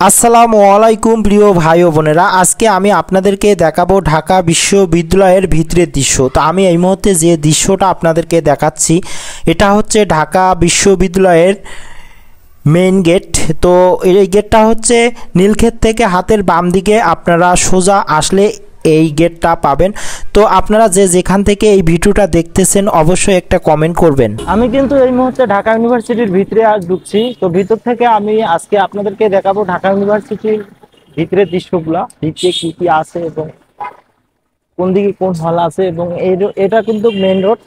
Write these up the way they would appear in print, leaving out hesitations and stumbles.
আসসালামু আলাইকুম প্রিয় ভাই ও বোনেরা, আজকে আমি আপনাদেরকে দেখাবো ঢাকা বিশ্ববিদ্যালয়ের ভিতরের দৃশ্য। তো আমি এই মুহূর্তে যে দৃশ্যটা আপনাদেরকে দেখাচ্ছি এটা হচ্ছে ঢাকা বিশ্ববিদ্যালয়ের মেইন গেট। তো এই গেটটা হচ্ছে নীলক্ষেত থেকে হাতের বাম দিকে আপনারা সোজা আসলে এই গেটটা পাবেন। তো আপনারা যে যেখান থেকে এই ভিডিওটা দেখতেছেন অবশ্যই একটা কমেন্ট করবেন। আমি কিন্তু এই মুহূর্তে ঢাকা ইউনিভার্সিটির ভিতরে ঢুকছি। তো ভিতর থেকে আমি আজকে আপনাদেরকে দেখাবো ঢাকা ইউনিভার্সিটির ভিতরের দৃশ্যগুলা, ভিতরে কি কি আছে এবং কোন দিকে কোন হল আছে। এবং এটা কিন্তু মেইন রোড।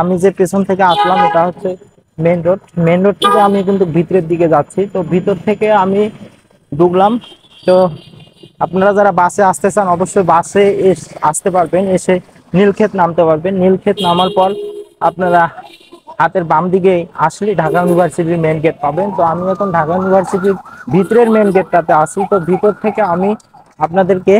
আমি যে পেছন থেকে আসলাম এটা হচ্ছে মেইন রোড। মেইন রোড থেকে আমি কিন্তু ভিতরের দিকে যাচ্ছি। তো ভিতর থেকে আমি ঢুকলাম। তো আপনারা যারা বাসে আসতে চান অবশ্যই বাসে আসতে পারবেন, এসে নীলক্ষেত নামতে পারবেন। নীলক্ষেত নামার পর আপনারা হাতের বাম দিকে আসলে ঢাকা ইউনিভার্সিটির মেইন গেট পাবেন। তো আমি এখন ঢাকা ইউনিভার্সিটির ভিতরের মেইন গেটটাতে আসি। তো ভিতর থেকে আমি আপনাদেরকে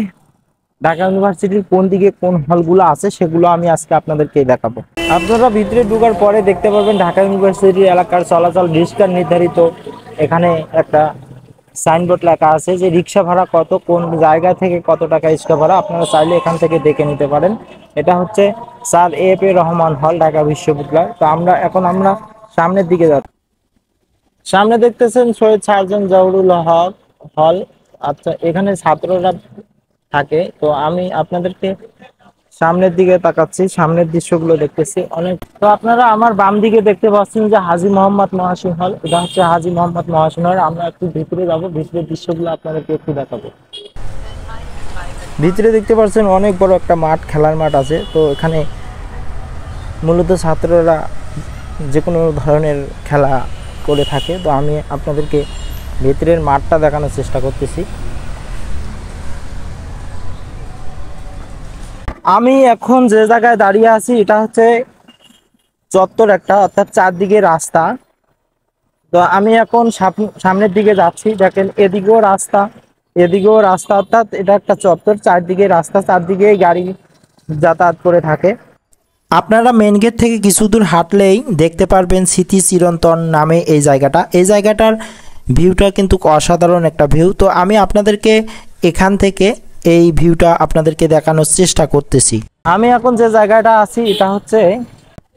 ঢাকা ইউনিভার্সিটির কোন দিকে কোন হলগুলো আছে সেগুলো আমি আজকে আপনাদেরকে দেখাবো। আপনারা ভিতরে ঢোকার পরে দেখতে পারবেন ঢাকা ইউনিভার্সিটি এলাকার চলাচল রিক্সার নির্ধারিত এখানে একটা সাইনবোর্ড লেখা আছে যে রিক্সা ভাড়া কত, কোন জায়গা থেকে কত টাকা রিক্সা ভাড়া, আপনারা চাইলে এখান থেকে দেখে নিতে পারেন। এটা হচ্ছে স্যার এ রহমান হল, ঢাকা বিশ্ববিদ্যালয়। তো আমরা সামনের দিকে যাচ্ছি। সামনে দেখতেছেন শহীদ সার্জন জহুরুল হক হল। আচ্ছা, এখানে ছাত্ররা থাকে। তো আমি আপনাদেরকে সামনের দিকে তাকাচ্ছি, সামনের দৃশ্যগুলো দেখতেছি অনেক। তো আপনারা আমার বাম দিকে দেখতে পাচ্ছেন যে হাজী মোহাম্মদ মহসিন হল। এটা হচ্ছে হাজী মোহাম্মদ মহসিন হল। আমরা একটু ভিতরে যাবো, ভিতরের দৃশ্যগুলো আপনাদেরকে একটু দেখাবো। ভিতরে দেখতে পাচ্ছেন অনেক বড় একটা মাঠ, খেলার মাঠ আছে। তো এখানে মূলত ছাত্ররা যে কোনো ধরনের খেলা করে থাকে। তো আমি আপনাদেরকে ভিতরের মাঠটা দেখানোর চেষ্টা করতেছি। আমি এখন যে জায়গায় দাঁড়িয়ে আছি এটা হচ্ছে চত্বর একটা, অর্থাৎ চারদিকে রাস্তা। তো আমি এখন সামনের দিকে যাচ্ছি। দেখেন এদিকেও রাস্তা, অর্থাৎ এটা একটা চত্বর, চারদিকে রাস্তা, চারদিকে গাড়ি যাতায়াত করে থাকে। আপনারা মেন গেট থেকে কিছু দূর হাঁটলেই দেখতে পারবেন স্মৃতি চিরন্তন নামে এই জায়গাটার ভিউটা কিন্তু অসাধারণ একটা ভিউ। তো আমি আপনাদেরকে এখান থেকে এই ভিউটা আপনাদেরকে দেখানোর চেষ্টা করতেছি। আমি এখন যে জায়গাটা আছি এটা হচ্ছে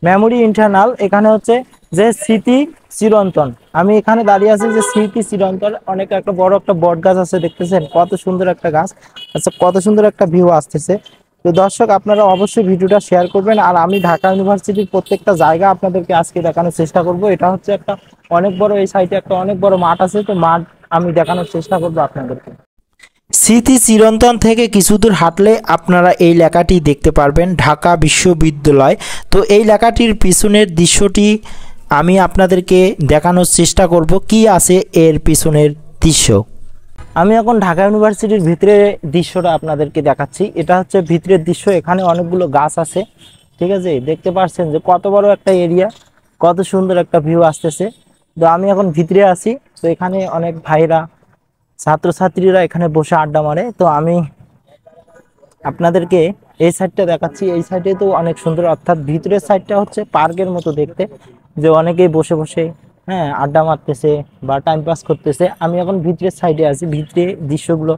মেমোরি ইন্টারনাল। এখানে হচ্ছে যে স্মৃতি চিরন্তন, আমি এখানে দাঁড়িয়ে আছি যে স্মৃতি চিরন্তন। অনেক একটা বড় একটা বট গাছ আছে, দেখতেছেন কত সুন্দর একটা গাছ। আচ্ছা, কত সুন্দর একটা ভিউ আসতেছে। তো দর্শক, আপনারা অবশ্যই ভিডিওটা শেয়ার করবেন। আর আমি ঢাকা ইউনিভার্সিটির প্রত্যেকটা জায়গা আপনাদেরকে আজকে দেখানোর চেষ্টা করব। এটা হচ্ছে একটা অনেক বড়, এই সাইডে একটা অনেক বড় মাঠ আছে। তো মাঠ আমি দেখানোর চেষ্টা করব আপনাদেরকে। স্মৃতি চিরন্তন থেকে কিছু দূর হাঁটলে আপনারা এই লেখাটি দেখতে পারবেন, ঢাকা বিশ্ববিদ্যালয়। তো এই লেখাটির পিছনের দৃশ্যটি আমি আপনাদেরকে দেখানোর চেষ্টা করব, কি আছে এর পিছনের দৃশ্য। আমি এখন ঢাকা ইউনিভার্সিটির ভিতরে দৃশ্যটা আপনাদেরকে দেখাচ্ছি। এটা হচ্ছে ভিতরের দৃশ্য। এখানে অনেকগুলো গাছ আছে, ঠিক আছে। দেখতে পাচ্ছেন যে কত বড় একটা এরিয়া, কত সুন্দর একটা ভিউ আসতেছে। তো আমি এখন ভিতরে আছি। তো এখানে অনেক ভাইরা, ছাত্রছাত্রীরা এখানে বসে আড্ডা মারে। তো আমি আপনাদেরকে এই সাইডটা দেখাচ্ছি। এই সাইডে তো অনেক সুন্দর, অর্থাৎ ভিতরের সাইডটা হচ্ছে পার্কের মতো দেখতে, যে অনেকেই বসে বসে আড্ডা মারতেছে বা টাইম পাস করতেছে। আমি এখন ভিতরের সাইডে আছি, ভিতরে দৃশ্যগুলো,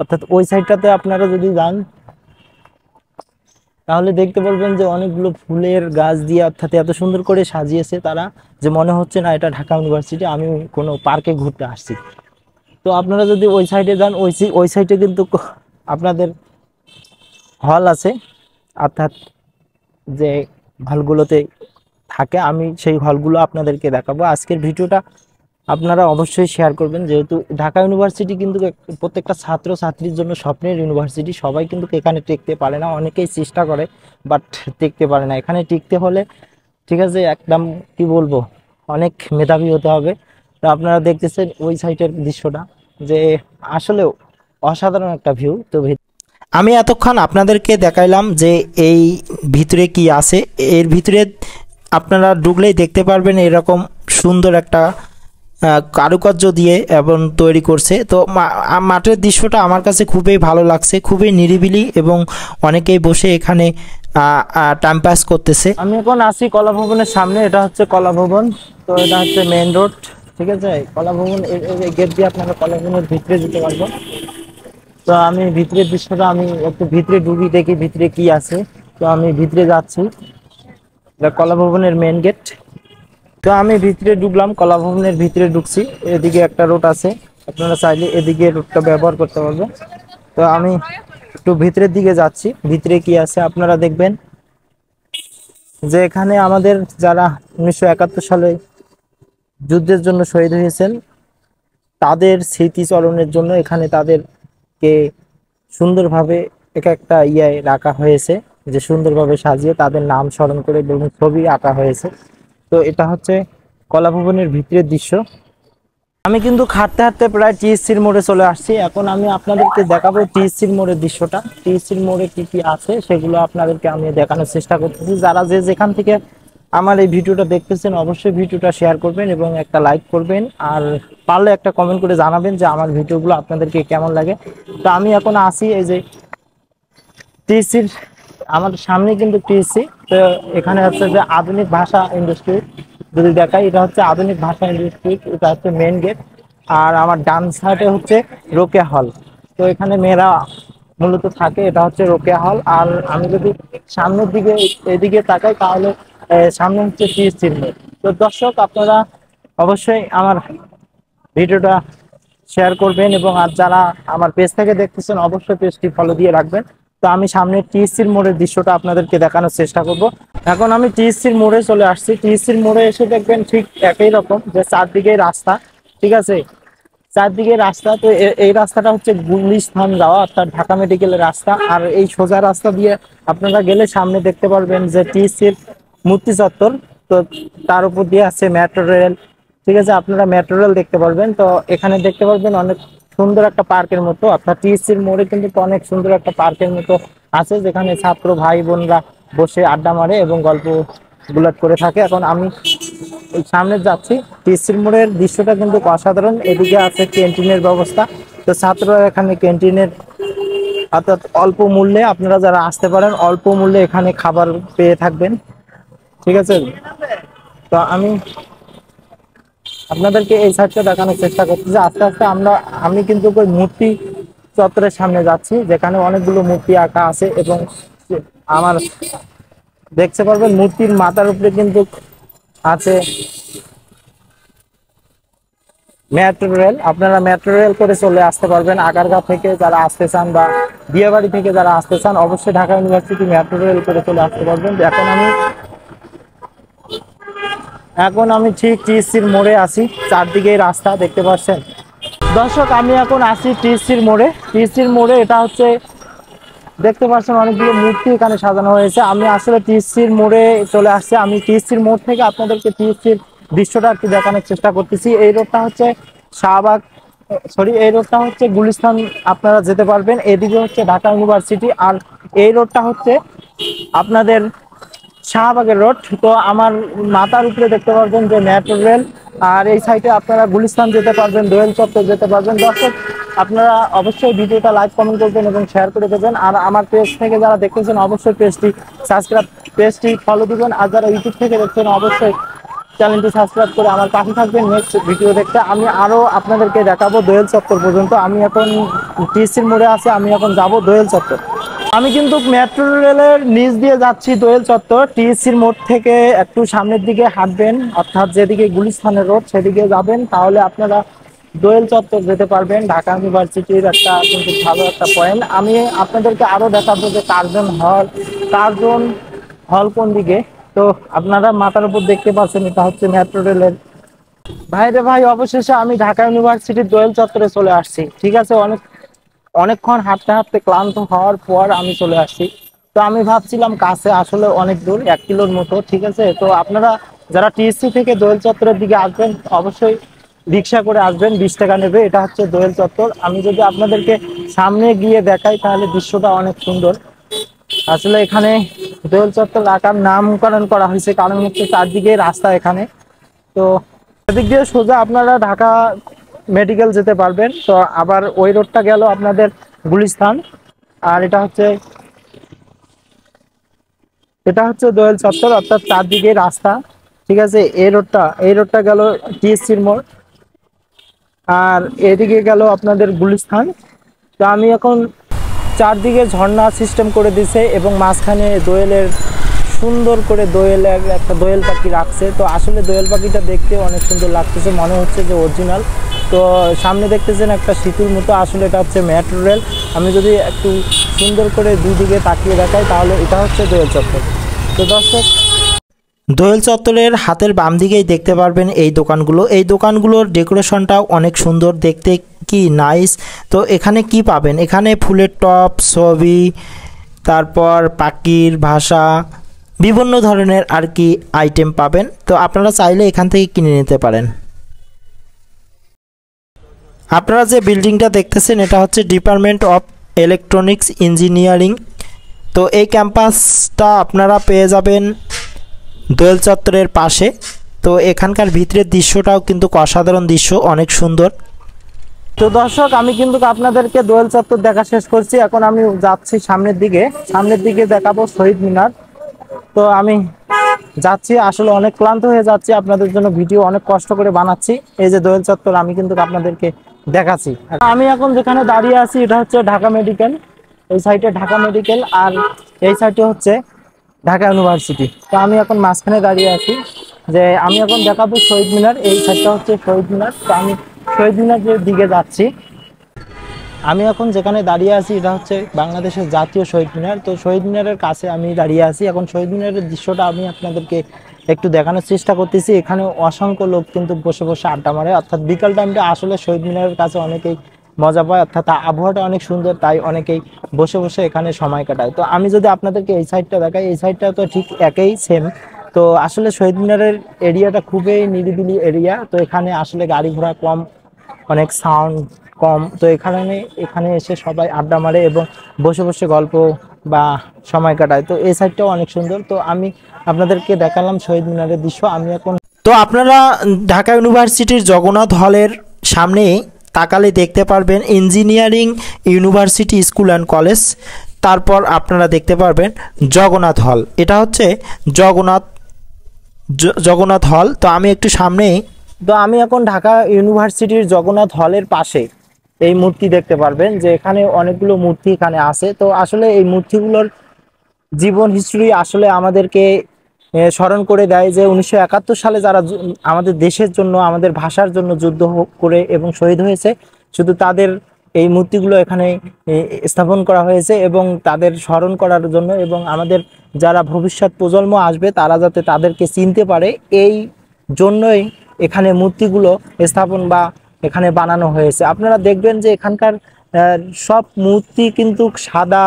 অর্থাৎ ওই সাইডটাতে আপনারা যদি যান তাহলে দেখতে পারবেন যে অনেকগুলো ফুলের গাছ দিয়ে, অর্থাৎ এত সুন্দর করে সাজিয়েছে তারা, যে মনে হচ্ছে না এটা ঢাকা ইউনিভার্সিটি, আমি কোনো পার্কে ঘুরতে আসছি। তো আপনারা যদি ওই সাইডে যান, ওই সাইডে কিন্তু আপনাদের হল আছে, অর্থাৎ যে হলগুলোতে থাকে। আমি সেই হলগুলো আপনাদেরকে দেখাবো। আজকের ভিডিওটা আপনারা অবশ্যই শেয়ার করবেন, যেহেতু ঢাকা ইউনিভার্সিটি কিন্তু প্রত্যেকটা ছাত্র ছাত্রীর জন্য স্বপ্নের ইউনিভার্সিটি। সবাই কিন্তু এখানে টিকতে পারে না, অনেকেই চেষ্টা করে বাট টিকতে পারে না। এখানে টিকতে হলে, ঠিক আছে, একদম কি বলবো, অনেক মেধাবী হতে হবে। তো আপনারা দেখতেছেন ওই সাইডের দৃশ্যটা, যে আসলে অসাধারণ একটা ভিউ। তো আমি এতক্ষণ আপনাদেরকে দেখাইলাম যে এই ভিতরে কি আছে। এর ভিতরে আপনারা ঢুকলেই দেখতে পারবেন এরকম সুন্দর একটা কারুকার্য দিয়ে এবং তৈরি করছে। তো মাঠের দৃশ্যটা আমার কাছে খুবই ভালো লাগছে, খুবই নিরিবিলি এবং অনেকেই বসে এখানে টাইম পাস করতেছে। আমি এখন আসি কলা ভবনের সামনে। এটা হচ্ছে কলা ভবন। তো এটা হচ্ছে মেইন রোড, ঠিক আছে, কলা ভবন এই গেট দিয়ে আপনারা কলা ভবনের ভিতরে যেতে পারবেন। তো আমি ভিতরের দৃশ্যটা আমি একটু ভিতরে ঢুকি, দেখি ভিতরে কি আছে। তো আমি ভিতরে যাচ্ছি, এটা কলা ভবনের মেন গেট। তো আমি ভিতরে ঢুকলাম, কলা ভবনের ভিতরে ঢুকছি। এদিকে একটা রোড আছে, আপনারা চাইলে এদিকে রোডটা ব্যবহার করতে পারবেন। তো আমি একটু ভিতরের দিকে যাচ্ছি, ভিতরে কি আছে আপনারা দেখবেন। যে এখানে আমাদের যারা 1971 সালে যুদ্ধের জন্য শহীদ হয়েছেন তাদের স্মৃতিচারণের জন্য এখানে তাদেরকে সুন্দরভাবে এক একটা রাখা হয়েছে, যে সুন্দরভাবে সাজিয়ে তাদের নাম স্মরণ করে এবং ছবি আঁকা হয়েছে। তো এটা হচ্ছে কলা ভবনের ভিতরের দৃশ্য। আমি কিন্তু হাঁটতে হাঁটতে প্রায় টিএসসির মোড়ে চলে আসছি। এখন আমি আপনাদেরকে দেখাবো টিএসসির মোড়ের দৃশ্যটা। টিএসসির মোড়ে কি কি আছে সেগুলো আপনাদেরকে আমি দেখানোর চেষ্টা করতেছি। যারা যে যেখান থেকে আমার এই ভিডিওটা দেখতেছেন অবশ্যই ভিডিওটা শেয়ার করবেন এবং একটা লাইক করবেন, আর পারলে একটা কমেন্ট করে জানাবেন যে আমার ভিডিওগুলো আপনাদেরকে কেমন লাগে। তো আমি এখন আসি এই যে টিএসসির, আমার সামনে কিন্তু টিএসসি। তো এখানে হচ্ছে যে আধুনিক ভাষা ইন্ডাস্ট্রি, যদি দেখাই এটা হচ্ছে আধুনিক ভাষা ইন্ডাস্ট্রি, এটা হচ্ছে মেন গেট। আর আমার ডান সাইডে হচ্ছে রোকেয়া হল। তো এখানে মেয়েরা মূলত থাকে, এটা হচ্ছে রোকেয়া হল। আর আমি যদি সামনের দিকে এদিকে তাকাই তাহলে সামনে হচ্ছে টিএসসির মোড়। তো দর্শক আপনারা অবশ্যই আমার ভিডিওটা শেয়ার করবেন এবং আর যারা আমার পেজ থেকে দেখতেছেন অবশ্যই পেজটি ফলো দিয়ে রাখবেন। তো আমি সামনে টিএসসির মোড়ের দৃশ্যটা আপনাদেরকে দেখানোর চেষ্টা করব। এখন আমি টিএসসির মোড়ে চলে আসছি। টিএসসির মোড়ে এসে দেখবেন ঠিক একই রকম, যে চারদিকে রাস্তা, ঠিক আছে, চারদিকে রাস্তা। তো এই রাস্তাটা হচ্ছে গুলিস্তান যাওয়া, অর্থাৎ ঢাকা মেডিকেলের রাস্তা। আর এই সোজা রাস্তা দিয়ে আপনারা গেলে সামনে দেখতে পারবেন যে টিএসসির মূর্তি চত্বর। তো তার উপর দিয়ে আছে মেট্রো রেল, ঠিক আছে, আপনারা মেট্রো রেল দেখতে পারবেন। তো এখানে দেখতে পারবেন অনেক সুন্দর একটা পার্কের মতো, অর্থাৎ টিএসসির মোড়ে কিন্তু অনেক সুন্দর একটা পার্কের মতো আছে, যেখানে ছাত্র ভাই বোনরা বসে আড্ডা মারে এবং গল্প গুলাট করে থাকে। এখন আমি এই সামনে যাচ্ছি, টিএসসির মোড়ের দৃশ্যটা কিন্তু অসাধারণ। এদিকে আছে ক্যান্টিনের ব্যবস্থা। তো ছাত্ররা এখানে ক্যান্টিনের, অর্থাৎ অল্প মূল্যে আপনারা যারা আসতে পারেন অল্প মূল্যে এখানে খাবার পেয়ে থাকবেন, ঠিক আছে। তো আমি আপনাদেরকে এই সাইডটা দেখানোর চেষ্টা করতেছি। আস্তে আস্তে আমি কিন্তু ওই মূর্তি চত্বরের সামনে যাচ্ছি, যেখানে অনেকগুলো মূর্তি আঁকা আছে এবং আমার দেখতে পারবেন মূর্তির মাথার উপরে কিন্তু আছে মেট্রো রেল। আপনারা মেট্রো রেল করে চলে আসতে পারবেন আগারগাঁও থেকে যারা আসতে চান, বা বিয়েবাড়ি থেকে যারা আসতে চান অবশ্যই ঢাকা ইউনিভার্সিটি মেট্রো রেল করে চলে আসতে পারবেন। এখন আমি ঠিক টিএসসির মোড়ে আছি, চারদিকে রাস্তা দেখতে পাচ্ছেন। দর্শক আমি এখন আছি টিএসসির মোড়ে। টিএসসির মোড়ে এটা হচ্ছে দেখতে পাচ্ছেন অনেকগুলো মূর্তি এখানে সাজানো হয়েছে। আমি আসলে টিএসসির মোড়ে চলে আসছি। আমি টিএসসির মোড় থেকে আপনাদেরকে টিএসসির দৃশ্যটা একটু দেখানোর চেষ্টা করতেছি। এই রোডটা হচ্ছে শাহবাগ, সরি এই রোডটা হচ্ছে গুলিস্তান, আপনারা যেতে পারবেন। এদিকে হচ্ছে ঢাকা ইউনিভার্সিটি, আর এই রোডটা হচ্ছে আপনাদের শাহবাগের রোড। তো আমার মাথার উপরে দেখতে পারবেন যে মেট্রো রেল, আর এই সাইডে আপনারা গুলিস্তান যেতে পারবেন, দোয়েল চত্বর যেতে পারবেন। দর্শক আপনারা অবশ্যই ভিডিওটা লাইক কমেন্ট করবেন এবং শেয়ার করে দেবেন। আর আমার পেজ থেকে যারা দেখতেছেন অবশ্যই পেজটি সাবস্ক্রাইব, পেজটি ফলো দিবেন। আর যারা ইউটিউব থেকে দেখছেন অবশ্যই চ্যানেলটি সাবস্ক্রাইব করে আমার পাশে থাকবেন নেক্সট ভিডিও দেখতে। আমি আরো আপনাদেরকে দেখাবো দোয়েল চত্বর পর্যন্ত। আমি এখন টিএসসির মোড়ে আছি, আমি এখন যাব দোয়েল চত্বর। আমি কিন্তু মেট্রো রেলের নিচ দিয়ে যাচ্ছি দোয়েল চত্বর। টিএসসির মোড় থেকে একটু সামনের দিকে হাঁটবেন, অর্থাৎ যেদিকে গুলিস্তানের রোড সেদিকে যাবেন, তাহলে আপনারা দোয়েল চত্বর যেতে পারবেন। ঢাকা ইউনিভার্সিটির একটা কিন্তু ভালো একটা পয়েন্ট। আমি আপনাদেরকে আরো দেখাবো যে কার্জন হল কোন দিকে। তো আপনারা মাথার উপর দেখতে পাচ্ছেন এটা হচ্ছে মেট্রো রেলের। ভাইরে ভাই, অবশেষে আমি ঢাকা ইউনিভার্সিটির দোয়েল চত্বরে চলে আসছি, ঠিক আছে। অনেকক্ষণ হাঁটতে হাঁটতে ক্লান্ত হওয়ার পর আমি চলে আসছি। তো আমি ভাবছিলাম কাছে, আসলে অনেক দূর, 1 কিলোর মতো, ঠিক আছে। তো আপনারা যারা টিএসসি থেকে দোয়েল চত্বরের দিকে আসবেন অবশ্যই রিক্সা করে আসবেন, 20 টাকা নেবে। এটা হচ্ছে দোয়েল চত্বর। আমি যদি আপনাদেরকে সামনে গিয়ে দেখাই তাহলে দৃশ্যটা অনেক সুন্দর। আসলে এখানে দোয়েল চত্বর রাখার নামকরণ করা হয়েছে কারণ হচ্ছে চারদিকে রাস্তা এখানে। তো এদিক দিয়ে সোজা আপনারা ঢাকা মেডিকেল যেতে পারবেন। তো আবার ওই রোডটা গেল আপনাদের গুলিস্তান, আর এটা হচ্ছে দোয়েল চত্বর, অর্থাৎ চারদিকে রাস্তা, ঠিক আছে। এই রোডটা গেল টিএসসির মোড়। আর এদিকে গেল আপনাদের গুলিস্তান। তো আমি এখন চারদিকে ঝর্ণা সিস্টেম করে দিছে এবং মাঝখানে দোয়েলের সুন্দর করে দোয়েলের একটা দোয়েল পাখি রাখছে। তো আসলে দোয়েল পাখিটা দেখতে অনেক সুন্দর লাগতেছে, মনে হচ্ছে যে অরিজিনাল। তো সামনে দেখতেছেন একটা সেতুর মতো, আসলে এটা হচ্ছে মেট্রো রেল। আমি যদি একটু সুন্দর করে দুই দিকে তাকিয়ে দেখাই তাহলে এটা হচ্ছে দোয়েল চত্বর। তো দর্শক, দোয়েল চত্বরের হাতের বাম দিকেই দেখতে পারবেন এই দোকানগুলো। এই দোকানগুলোর ডেকোরেশনটাও অনেক সুন্দর দেখতে, কি নাইস। তো এখানে কি পাবেন, এখানে ফুলের টপ, ছবি, তারপর পাখির ভাষা, বিভিন্ন ধরনের আর কি আইটেম পাবেন। তো আপনারা চাইলে এখান থেকে কিনে নিতে পারেন। আপনারা যে বিল্ডিংটা দেখতেছেন এটা হচ্ছে ডিপার্টমেন্ট অফ ইলেকট্রনিক্স ইঞ্জিনিয়ারিং। তো এই ক্যাম্পাসটা আপনারা পেয়ে যাবেন দোয়েল চত্বরের পাশে। তো এখানকার ভিতরের দৃশ্যটাও কিন্তু অসাধারণ দৃশ্য, অনেক সুন্দর। তো দর্শক, আমি কিন্তু আপনাদেরকে দোয়েল চত্বর দেখা শেষ করছি। এখন আমি যাচ্ছি সামনের দিকে দেখাবো শহীদ মিনার। তো আমি যাচ্ছি, আসলে অনেক ক্লান্ত হয়ে যাচ্ছি, আপনাদের জন্য ভিডিও অনেক কষ্ট করে বানাচ্ছি। এই যে দোয়েল চত্বর আমি কিন্তু আপনাদেরকে দেখাচ্ছি। আমি এখন যেখানে দাঁড়িয়ে আছি এটা হচ্ছে ঢাকা মেডিকেল। এই সাইডে ঢাকা মেডিকেল আর এই সাইডে হচ্ছে ঢাকা ইউনিভার্সিটি। তো আমি এখন মাঝখানে দাঁড়িয়ে আছি, যে আমি এখন দেখাবো শহীদ মিনার। এই সাইডটা হচ্ছে শহীদ মিনার। তো আমি শহীদ মিনারের দিকে যাচ্ছি। আমি এখন যেখানে দাঁড়িয়ে আছি এটা হচ্ছে বাংলাদেশের জাতীয় শহীদ মিনার। তো শহীদ মিনারের কাছে আমি দাঁড়িয়ে আছি। এখন শহীদ মিনারের দৃশ্যটা আমি আপনাদেরকে একটু দেখানোর চেষ্টা করতেছি। এখানে অসংখ্য লোক কিন্তু বসে বসে আড্ডা মারে, অর্থাৎ বিকাল টাইমটা আসলে শহীদ মিনারের কাছে অনেকেই মজা পায়, অর্থাৎ আবহাওয়াটা অনেক সুন্দর, তাই অনেকেই বসে বসে এখানে সময় কাটায়। তো আমি যদি আপনাদেরকে এই সাইডটা দেখাই, এই সাইডটা তো ঠিক একই সেম। তো আসলে শহীদ মিনারের এরিয়াটা খুবই নিরিবিলি এরিয়া। তো এখানে আসলে গাড়ি ঘোড়া কম, অনেক সাউন্ড কম। তো এখানে এসে সবাই আড্ডা মারে এবং বসে বসে গল্প বা সময় কাটায়। তো এই সাইডটাও অনেক সুন্দর। তো আমি আপনাদেরকে দেখালাম শহীদ মিনারের দৃশ্য। আমি এখন, তো আপনারা ঢাকা ইউনিভার্সিটির জগন্নাথ হলের সামনে তাকালে দেখতে পারবেন engineering university school and college. তারপর আপনারা দেখতে পারবেন জগন্নাথ হল, এটা হচ্ছে জগন্নাথ হল। তো আমি একটু সামনেই, তো আমি এখন ঢাকা ইউনিভার্সিটির জগন্নাথ হলের পাশে এই মূর্তি দেখতে পারবেন, যে এখানে অনেকগুলো মূর্তি এখানে আছে। তো আসলে এই মূর্তিগুলোর জীবন হিস্ট্রি আসলে আমাদেরকে স্মরণ করে দেয় যে 1971 সালে যারা আমাদের দেশের জন্য, আমাদের ভাষার জন্য যুদ্ধ করে এবং শহীদ হয়েছে, শুধু তাদের এই মূর্তিগুলো এখানে স্থাপন করা হয়েছে এবং তাদের স্মরণ করার জন্য, এবং আমাদের যারা ভবিষ্যৎ প্রজন্ম আসবে তারা যাতে তাদেরকে চিনতে পারে, এই জন্যই এখানে মূর্তিগুলো স্থাপন বা এখানে বানানো হয়েছে। আপনারা দেখবেন যে এখানকার সব মূর্তি কিন্তু সাদা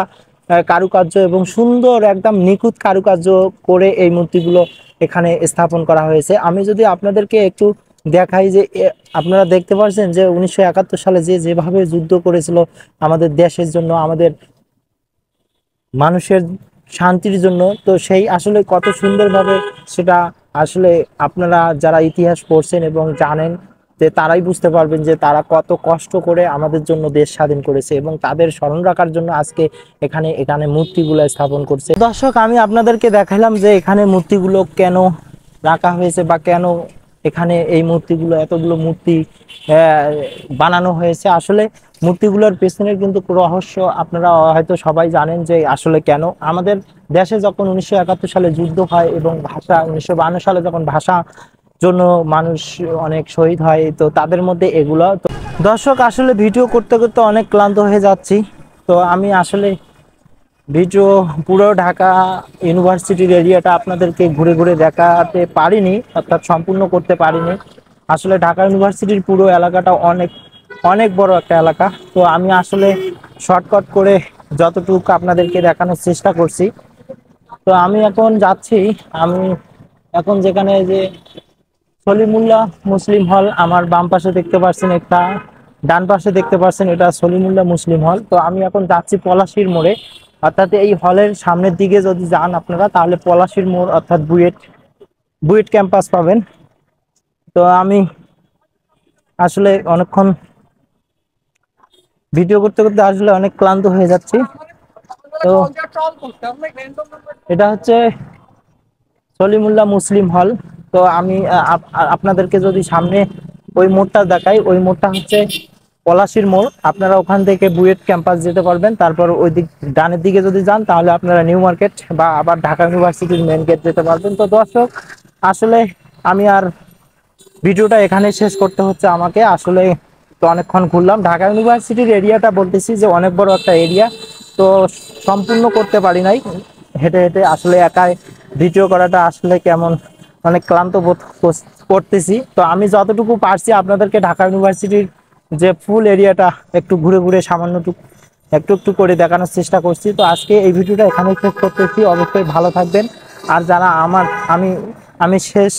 কারুকার্য এবং সুন্দর একদম নিখুঁত কারুকার্য করে এই মূর্তিগুলো এখানে স্থাপন করা হয়েছে। আমি যদি আপনাদেরকে একটু দেখাই, যে আপনারা দেখতে পাচ্ছেন যে 1971 সালে যেভাবে যুদ্ধ করেছিল আমাদের দেশের জন্য, আমাদের মানুষের শান্তির জন্য, তো সেই আসলে কত সুন্দরভাবে সেটা আসলে আপনারা যারা ইতিহাস পড়ছেন এবং জানেন, যে তারাই বুঝতে পারবেন যে তারা কত কষ্ট করে আমাদের জন্য দেশ স্বাধীন করেছে, এবং তাদের স্মরণ রাখার জন্য আজকে এখানে মূর্তিগুলো স্থাপন করছে। দর্শক, আমি আপনাদেরকে দেখালাম যে এখানে মূর্তিগুলো কেন রাখা হয়েছে বা কেন এখানে এই মূর্তিগুলো, এতগুলো মূর্তি বানানো হয়েছে। আসলে মূর্তিগুলোর পেছনের কিন্তু রহস্য আপনারা হয়তো সবাই জানেন, যে আসলে কেন আমাদের দেশে যখন 1971 সালে যুদ্ধ হয় এবং 1952 সালে যখন ভাষা জন্য মানুষ অনেক শহীদ হয়, তো তাদের মধ্যে এগুলো। তো দর্শক, আসলে ভিডিও করতে করতে অনেক ক্লান্ত হয়ে যাচ্ছি। তো আমি আসলে ভিডিও পুরো ঢাকা ইউনিভার্সিটির এরিয়াটা আপনাদেরকে ঘুরে ঘুরে দেখাতে পারিনি, অর্থাৎ সম্পূর্ণ করতে পারিনি। আসলে ঢাকা ইউনিভার্সিটির পুরো এলাকাটা অনেক অনেক বড় একটা এলাকা। তো আমি আসলে শর্টকাট করে যতটুকু আপনাদেরকে দেখানোর চেষ্টা করছি। তো আমি এখন যাচ্ছি, আমি এখন যেখানে যে সলিমুল্লাহ মুসলিম হল, আমার বাম পাশে দেখতে পাচ্ছেন একটা, ডান পাশে দেখতে পাচ্ছেন এটা সলিমুল্লাহ মুসলিম হল। তো আমি এখন যাচ্ছি পলাশীর মোড়ে, অর্থাৎ এই হলের সামনের দিকে যদি যান আপনারা তাহলে পলাশীর মোড় অর্থাৎ বুয়েট ক্যাম্পাস পাবেন। তো আমি আসলে অনেকক্ষণ ভিডিও করতে করতে আসলে অনেক ক্লান্ত হয়ে যাচ্ছি। তো এটা হচ্ছে সলিমুল্লাহ মুসলিম হল। তো আমি আপনাদেরকে যদি সামনে ওই মোড়টা দেখাই। ওই মোড়টা হচ্ছে পলাশির মোড়। আপনারা ওখান থেকে বুয়েট ক্যাম্পাস যেতে পারবেন। তারপর ওই দিক ডানের দিকে যদি যান তাহলে আপনারা নিউ মার্কেট বা আবার ঢাকা ইউনিভার্সিটির মেন গেট যেতে পারবেন। তো দর্শক, আসলে আমি আর ভিডিওটা এখানে শেষ করতে হচ্ছে আমাকে। আসলে তো অনেকক্ষণ ঘুরলাম। ঢাকা ইউনিভার্সিটির এরিয়াটা বলতেছি যে অনেক বড় একটা এরিয়া, তো সম্পূর্ণ করতে পারি নাই হেঁটে হেঁটে। আসলে একাই ভিডিও করাটা আসলে কেমন, অনেক ক্লান্ত বোধ করতেছি। তো আমি যতটুকু পারছি আপনাদেরকে ঢাকা ইউনিভার্সিটির যে ফুল এরিয়াটা একটু ঘুরে ঘুরে সামান্যটুকু একটু একটু করে দেখানোর চেষ্টা করছি। তো আজকে এই ভিডিওটা এখানে শেষ করতেছি। অবশ্যই ভালো থাকবেন। আর যারা আমি আমি শেষ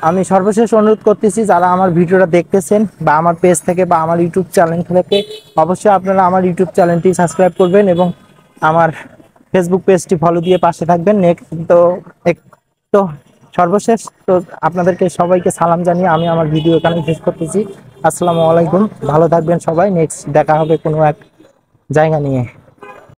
আমি সর্বশেষ অনুরোধ করতেছি, যারা আমার ভিডিওটা দেখতেছেন বা আমার পেজ থেকে বা আমার ইউটিউব চ্যানেল থেকে, অবশ্যই আপনারা আমার ইউটিউব চ্যানেলটি সাবস্ক্রাইব করবেন এবং আমার ফেসবুক পেজটি ফলো দিয়ে পাশে থাকবেন। নেক্সট তো সর্বশেষ তো আপনাদেরকে সবাইকে সালাম জানিয়ে আমি আমার ভিডিও এখানে শেষ করতেছি। আসসালামু আলাইকুম, ভালো থাকবেন সবাই। নেক্সট দেখা হবে কোনো এক জায়গা নিয়ে।